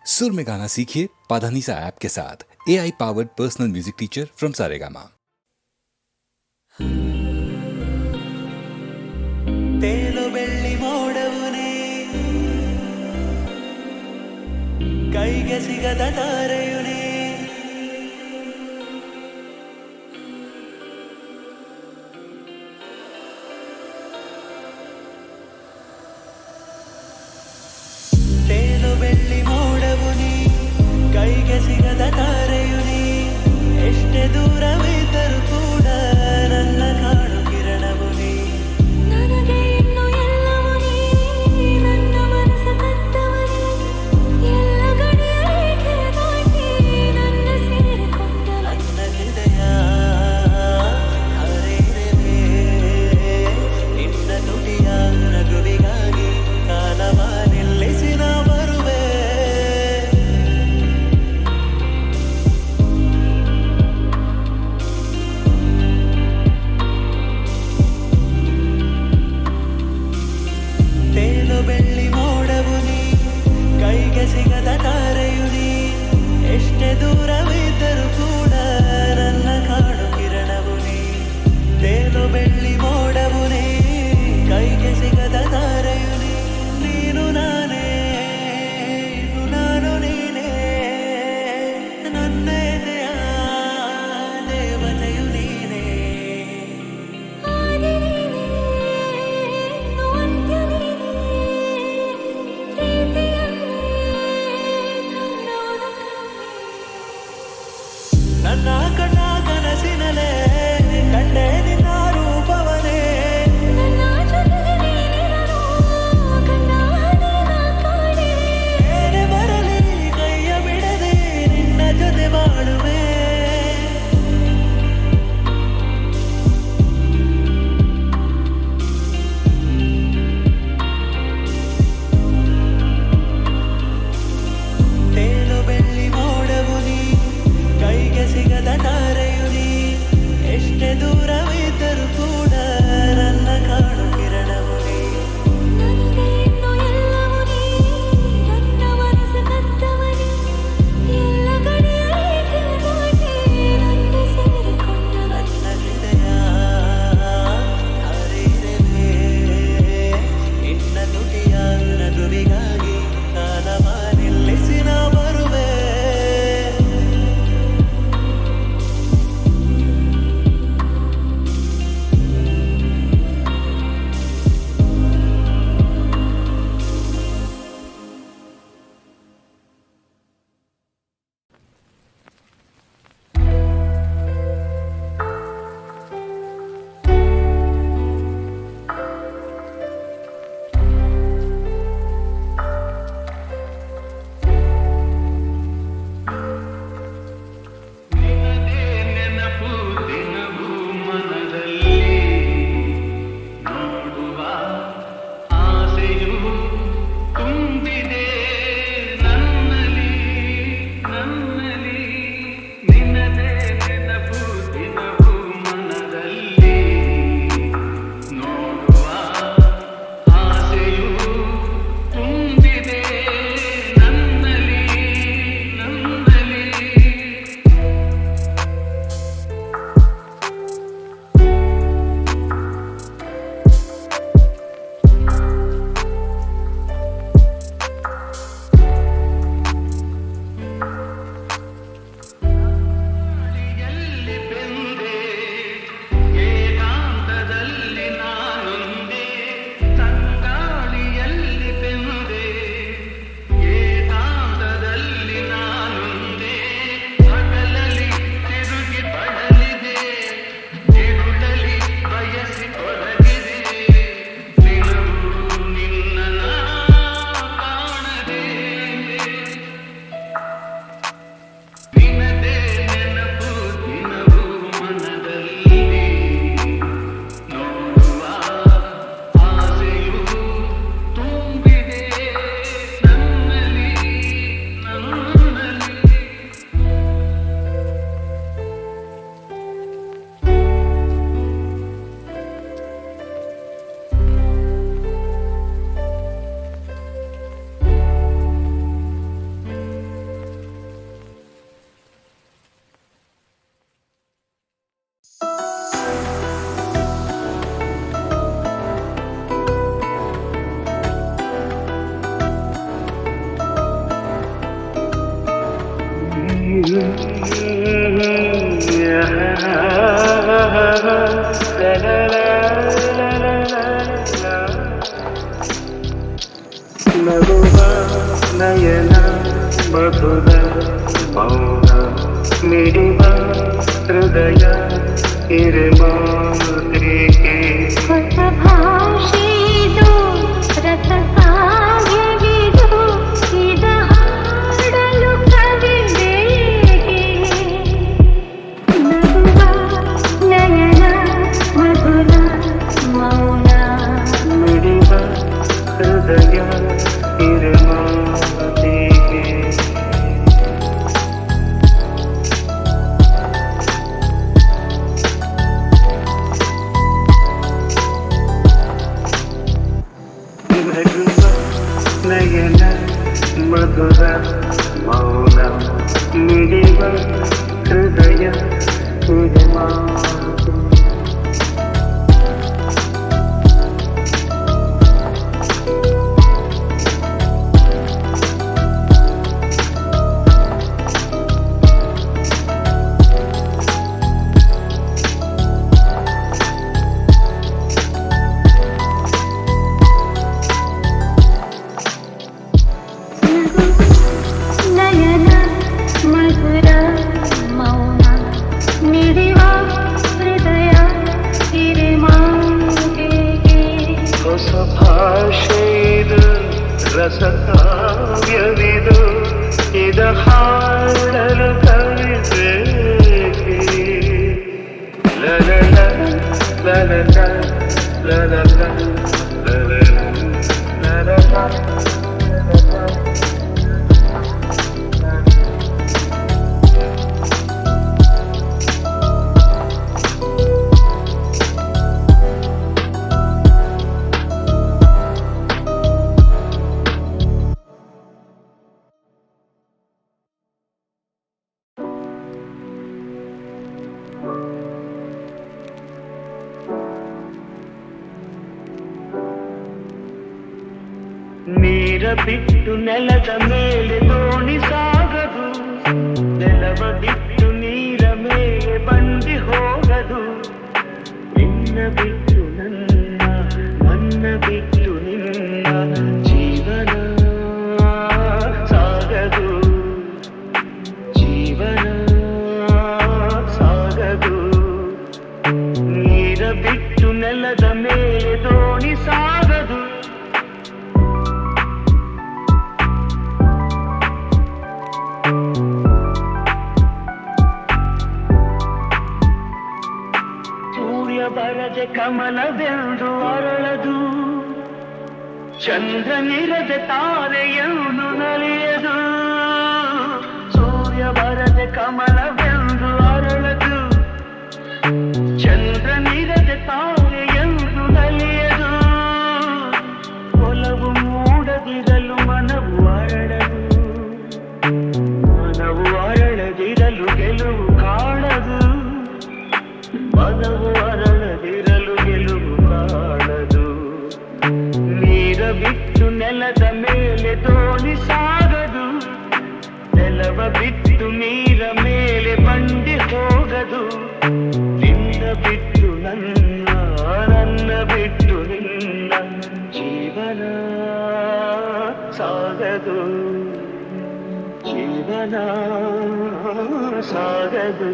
सुर में गाना सीखिए पाधानीसा ऐप के साथ। AI powered personal music teacher from Saregama. ತೇಲು ಬೆಳ್ಳಿ ಮೋಡವುನೇ ಕೈಗೆ ಸಿಗದ ತಾರೆಯುನೇ ತೇಲು ಬೆಳ್ಳಿ ಮೋಡವುನೇ ಕೈಗೆ ಸಿಗದ ತಾರೆಯುನೇ ಎಷ್ಟೇ ದೂರವಿದ್ದರೂ ಕೂಡ ನನ್ನ ಕಾಣು ಕಿರಣವು ನೀ ನನಗೆ ಇನ್ನು ಎಲ್ಲವೂ ನೀ ನನ್ನ ಮನಸ್ಸ ಕತ್ತವನೇ ಎಲ್ಲ ಗಡಿಯ ರೇಖೆ ದಾಟಿ ನಗುವ ನಯನ ಮಧುರ ಮೌನ ಮಿಡಿವ ಹೃದಯ ಹಿರಿಮಾತ್ರಿಕೆ ಹೊಸ ಭಾಷೆದು ರಸ ಕಾವ್ಯವಿದು ಇದ ಹಾಡಲು ಕವಿ ಬೇಕೆ ನಗುವ ನಯನ ಮಧುರ ಮೌನ ಮಿಡಿವ ಹೃದಯ ಹಿರಿಮಾತ್ರಿಕೆ ನಗುವ ನಯನ ಮಧುರ ಮೌನ ಮಿಡಿವ ಹೃದಯ ಹಿರಿಮಾತ್ರಿಕೆ ನಯನ ಮಧುರ ಮೌನ ಮಿಡಿವ ಹೃದಯ ಹಿರಿಮಾತೆಗೆ ಹೊಸ ಭಾಷೆಯಿದು ರಸ ಕಾವ್ಯವಿದು ಇದ ಹಾಡಲು ಕವಿತೆ ಲಲಲ ಲಲಲ ಲಲಲ ಲಲಲ ಲಲಲ ನೀರ ಬಿಟ್ಟು ನೆಲದ ಮೇಲೆ ದೋಣಿ ಸಾಗದು ನೆಲವ ಬಿಟ್ಟು ನೀರ ಮೇಲೆ ಬಂಡಿ ಹೋಗದು ನಿನ್ನ ಬಿಟ್ಟು ನನ್ನ ಬಿಟ್ಟು ನಿನ್ನ ಜೀವನ ಸಾಗದು ಜೀವನ ಸಾಗದು ನೀರ ಬಿಟ್ಟು ನೆಲದ ಮೇಲೆ ದೋಣಿ ಸಾಗದು ಬರದೆ ಕಮಲವೆಂದು ಅರಳದು ಚಂದ್ರನಿರದೆ ತಾರೆಯನ್ನು ನಲಿಯದು ಸೂರ್ಯ ಬರದೆ ಕಮಲವೆಂದು ಅರಳದು ಚಂದ್ರನಿರದೆ ತಾರೆಯನ್ನು ನಲಿಯದು ಒಲವು ಮೂಡದಿರಲು ಮನವು ಅರಳದಿರಲು ಗೆಲುವು ಕಾಣದು ಮನವು ಅರಳದಿರಲು ಗೆಲುವು ಕಾಣದು ನೀರ ಬಿಟ್ಟು ನೆಲದ ಮೇಲೆ ದೋಣಿ ಸಾಗದು ನೆಲವ ಬಿಟ್ಟು ನೀರ ಮೇಲೆ ಬಂಡಿ ಹೋಗದು ನಿನ್ನ ಬಿಟ್ಟು ನನ್ನ ಬಿಟ್ಟು ನಿನ್ನ ಜೀವನ ಸಾಗದು ಜೀವನ ಸಾಗದು